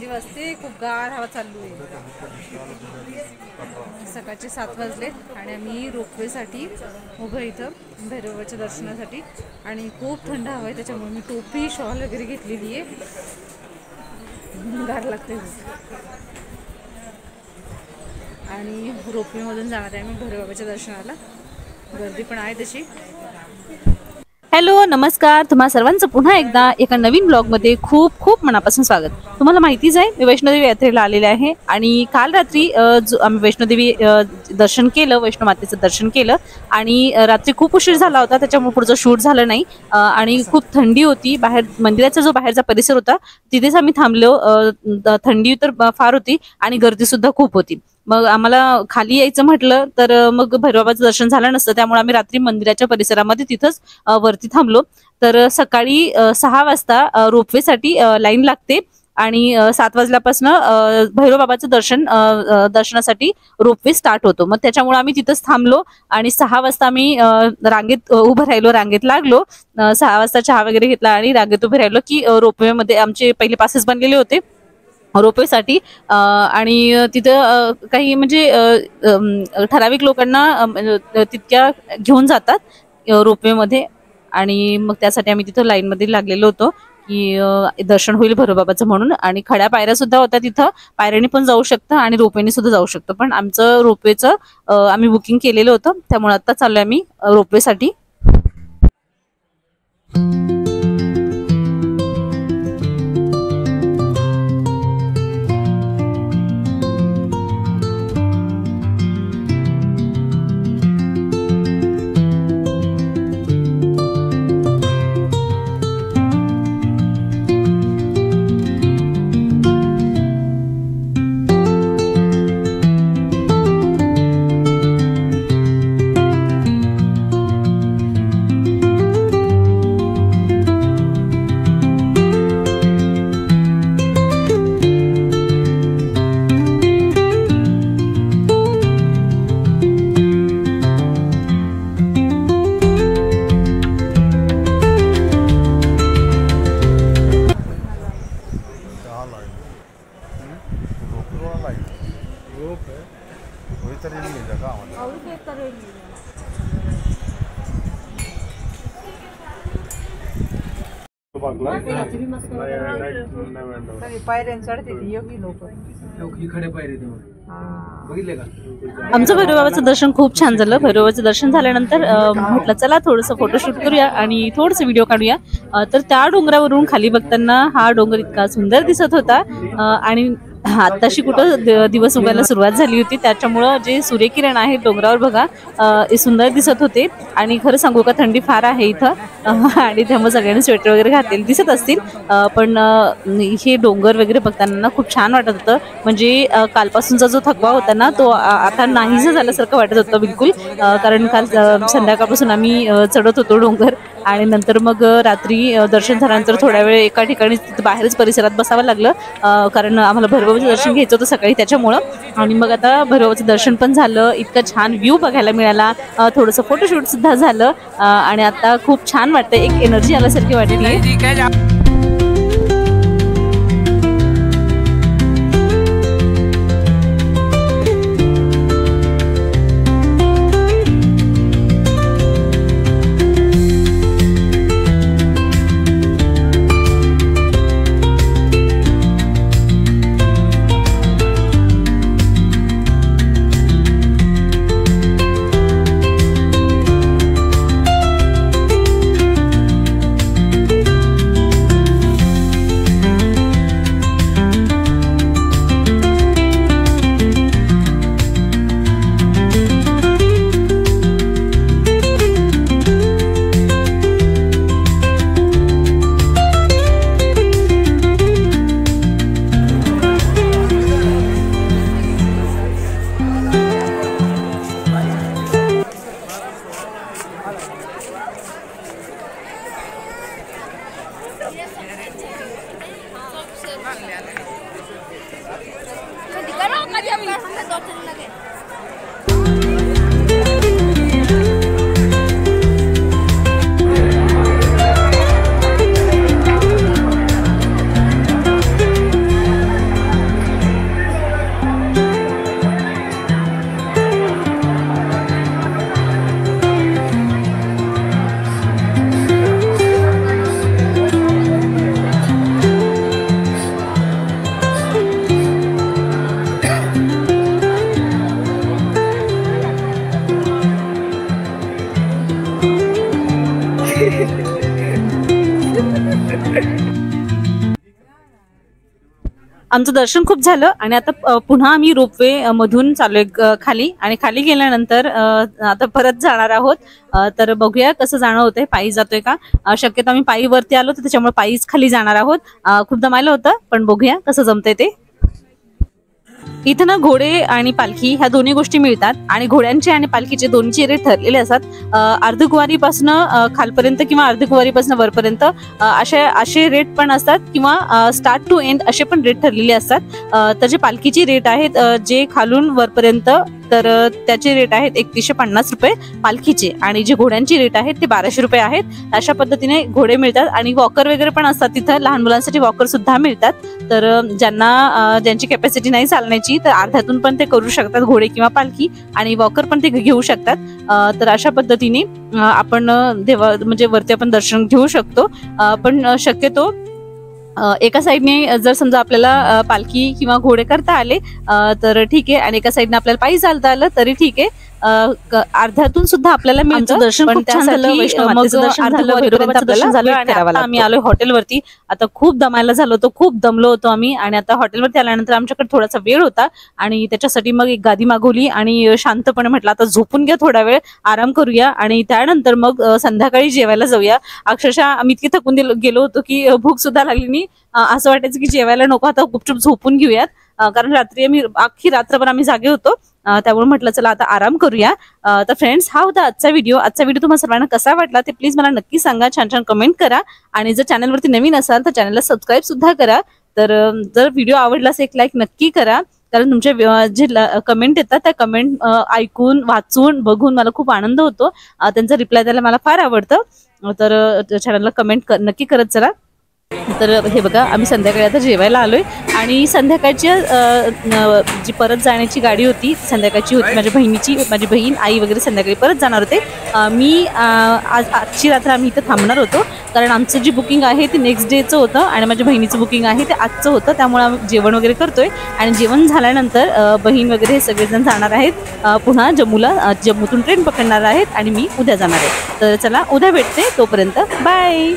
थंडी वाजते, खूप गार हवा चालू आहे. सकाळचे 7 वाजले आणि आम्ही रोपवेसाठी उभं इथं भैरवाच्या दर्शनासाठी. आणि खूप थंड हवा आहे, त्याच्यामुळे मी टोपी शॉल वगैरे घेतलेली आहे. गार लागते. आणि रोपवेमधून जाणार आहे मी भैरवाच्या दर्शनाला. गर्दी पण आहे तशी. हॅलो नमस्कार, तुम्हा सर्वांचं पुन्हा एकदा एका नवीन ब्लॉगमध्ये खूप खूप मनापासून स्वागत. तुम्हाला माहितीच आहे मी वैष्णोदेवी यात्रेला आलेले आहे आणि काल रात्री आम्ही वैष्णोदेवी दर्शन केलं, वैष्णो मातेचं दर्शन केलं आणि रात्री खूप उशीर झाला होता, त्याच्यामुळे पुढचं शूट झालं नाही. आणि खूप थंडी होती. बाहेर मंदिराचा जो बाहेरचा परिसर होता तिथेच आम्ही थांबलो. थंडी तर फार होती आणि गर्दी सुद्धा खूप होती. मग आम्हाला खाली यायचं म्हटलं तर मग भैरवाबाचं दर्शन झालं नसतं, त्यामुळे आम्ही रात्री मंदिराच्या परिसरामध्ये तिथंच वरती थांबलो. तर सकाळी 6 वाजता रोपवेसाठी लाईन लागते आणि 7 वाजल्यापासून भैरवबाबाचं दर्शनासाठी रोपवे स्टार्ट होतो. मग त्याच्यामुळे आम्ही तिथंच थांबलो आणि 6 वाजता आम्ही रांगेत उभं राहिलो, रांगेत लागलो. 6 वाजता चहा वगैरे घेतला आणि रांगेत उभे राहिलो की रोपवेमध्ये आमचे पहिले पासेस बनलेले होते रोपवेसाठी. आणि तिथं काही म्हणजे ठराविक लोकांना तितक्या घेऊन जातात रोपवेमध्ये. आणि मग त्यासाठी आम्ही तिथं लाईनमध्ये लागलेलो होतो की दर्शन होईल भैरवबाबाचं म्हणून. आणि खड्या पायऱ्या सुद्धा होत्या तिथं, पायऱ्याने पण जाऊ शकतं आणि रोपवेने सुद्धा जाऊ शकतं. पण आमचं रोपवेचं आम्ही बुकिंग केलेलं होतं, त्यामुळे आता चाललोय आम्ही रोपवेसाठी. आमचं भैरवबाबाचं दर्शन खूप छान झालं. भैरवबाबाचं दर्शन झाल्यानंतर म्हटलं चला थोडंसं फोटोशूट करूया आणि थोडंसं व्हिडिओ काढूया. तर त्या डोंगरावरून खाली बघताना हा डोंगर इतका सुंदर दिसत होता आणि आत्ताशी कुठं दिवस उगायला सुरुवात झाली होती, त्याच्यामुळं जे सूर्यकिरण आहे डोंगरावर बघा हे सुंदर दिसत होते. आणि खरं सांगू का थंडी फार आहे इथं आणि त्यामुळे सगळ्यांनी स्वेटर वगैरे घातलेले दिसत असतील. पण हे डोंगर वगैरे बघताना खूप छान वाटत होतं. म्हणजे कालपासूनचा जो थकवा होता ना तो आता नाहीसा झाल्यासारखं वाटत होतं बिलकुल. कारण काल संध्याकाळपासून आम्ही चढत होतो डोंगर आणि नंतर मग रात्री दर्शन झाल्यानंतर थोड्या वेळ एका ठिकाणी बाहेरच परिसरात बसावं लागलं, कारण आम्हाला भैरवबाबाचं दर्शन घ्यायचं होतं सकाळी त्याच्यामुळं. आणि मग आता भैरवबाबाचं दर्शन पण झालं, इतकं छान व्ह्यू बघायला मिळाला, थोडंसं फोटोशूट सुद्धा झालं आणि आता खूप छान वाटतं, एक एनर्जी आल्यासारखी वाटते. आमचं दर्शन खूप झालं आणि आता पुन्हा आम्ही रोपवे मधून चाललोय खाली, आणि खाली गेल्यानंतर आता परत जाणार आहोत. तर बघूया कसं जाणं होतंय, पायी जातोय का. शक्यतो आम्ही पायी वरती आलो तर त्याच्यामुळे पायीच खाली जाणार आहोत. खूप दमायला होतं, पण बघूया कसं जमतंय ते. इथं ना घोडे आणि पालखी ह्या दोन्ही गोष्टी मिळतात, आणि घोड्यांचे आणि पालखीचे दोन्हीचे रेट ठरलेले असतात. अर्धकुवारीपासून खालपर्यंत किंवा अर्धकुवारीपासून वरपर्यंत असे रेट पण असतात, किंवा स्टार्ट टू एंड असे पण रेट ठरलेले असतात. तर जे पालखीचे रेट आहेत जे खालून वरपर्यंत, तर त्याचे रेट आहेत 3150 रुपये पालखीचे, आणि जे घोड्यांची रेट आहेत ते 1200 रुपये आहेत. अशा पद्धतीने घोडे मिळतात, आणि वॉकर वगैरे पण असतात तिथं. लहान मुलांसाठी वॉकर सुद्धा मिळतात. तर ज्यांची कॅपॅसिटी नाही चालण्याची, तर अर्ध्यातून पण ते करू शकतात, घोडे किंवा पालखी, आणि वॉकर पण ते घेऊ शकतात. तर अशा पद्धतीने आपण म्हणजे वरती आपण दर्शन घेऊ शकतो. पण शक्यतो एका साईडने जर समजा आपल्याला पालखी किंवा घोडे करता आले तर ठीक आहे, आणि एका साईडने आपल्याला पायी चालता आलं तरी ठीक आहे. अर्ध्यातून सुद्धा आपल्याला मिळतं दर्शन. पण त्यासाठी आम्ही आलोय हॉटेलवरती. आता खूप दमायला झालो होतो, खूप दमलो होतो आम्ही, आणि आता हॉटेलवरती आल्यानंतर आमच्याकडे थोडासा वेळ होता, आणि त्याच्यासाठी मग एक गादी मागवली, आणि शांतपणे म्हटलं आता झोपून घ्या, थोडा वेळ आराम करूया, आणि त्यानंतर मग संध्याकाळी जेवायला जाऊया. अक्षरशः आम्ही इतकी थकून गेलो होतो की भूक सुद्धा लागली नाही. असं वाटायचं की जेवायला नको, आता गुपचूप झोपून घेऊयात, कारण रात्री अख्खी रात्रभर आम्ही जागे होतो. त्यामुळे म्हटलं चला आता आराम करूया. तर फ्रेंड्स, हा होता आजचा व्हिडिओ. तुम्हाला सर्वांना कसा वाटला ते प्लीज मला नक्की सांगा, छान छान कमेंट करा, आणि जर चॅनलवरती नवीन असाल तर चॅनलला सबस्क्राईब सुद्धा करा. तर जर व्हिडिओ आवडलास एक लाईक नक्की करा, कारण तुमचे जे कमेंट येतात त्या कमेंट ऐकून, वाचून, बघून मला खूप आनंद होतो. त्यांचा रिप्लाय द्यायला मला फार आवडतं. तर चॅनलला कमेंट नक्की करत चला. तर हे बघा, आम्ही संध्याकाळी आता जेवायला आलोय, आणि संध्याकाळच्या जी परत जाण्याची गाडी होती संध्याकाळची होती माझ्या बहिणीची. माझी बहीण, आई वगैरे संध्याकाळी परत जाणार होते. मी आजची रात्र आम्ही इथं थांबणार होतो, कारण आमचं जी बुकिंग आहे ते नेक्स्ट डेचं होतं, आणि माझ्या बहिणीचं बुकिंग आहे ते आजचं होतं. त्यामुळे आम्ही जेवण वगैरे करतोय, आणि जेवण झाल्यानंतर बहीण वगैरे हे सगळेजण जाणार आहेत पुन्हा जम्मूला. जम्मूतून ट्रेन पकडणार आहेत, आणि मी उद्या जाणार आहे. तर चला उद्या भेटते, तोपर्यंत बाय.